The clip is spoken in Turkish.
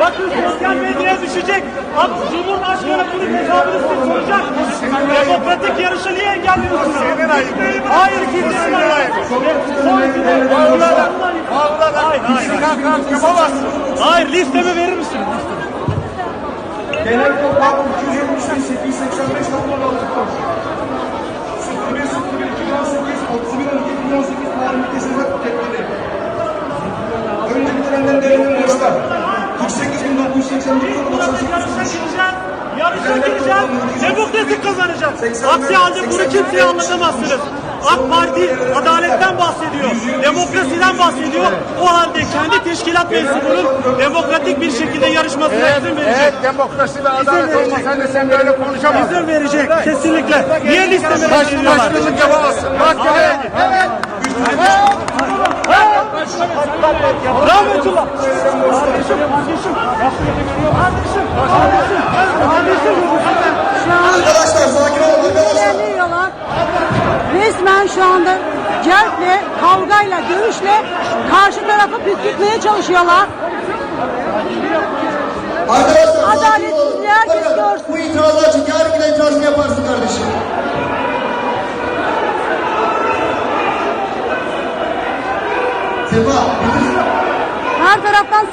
Bakın sosyal medyaya düşecek. Cumhurbaşkanı bunu hesabını size soracak. Demokratik yarışı niye engelliyorsunuz? Senin ayıbın. Hayır, kimsenin ayıbı. Hayır, listemi verir misiniz? Genel toplam 270.885.6 kuruş. 01.01.2018, 31.12.2018 tarihli kesinlikle paketleri. Önceki dönemden değerli borçlar. 48.989.98 Yarışa gireceğim. Demokratik kazanacak. Aksi halde bunu kimseye anlatamazsınız. AK Parti adaletten bahsediyor. Demokrasiden bahsediyor. O halde kendi teşkilat mensubunun demokratik bir şekilde yarışmasına izin verecek. Evet, demokrasi ve adalet olmasa sen böyle konuşamazsın. İzin verecek. Kesinlikle. Niye listeme başlıyorlar? Başkanlık yapamazsın. Mahkemeye git. Rahmetullah. Arkadaşlar sakin olun arkadaşlar. İlerliyorlar. Resmen şu anda cerple, kavgayla, dövüşle karşı tarafı püskürtmeye çalışıyorlar. Arkadaşlar sakin olun. Adaletsizliği herkes Bakın, görsün. bu itirazlar için yarın yine itirazını yaparsın kardeşim. Sefa, Her taraftan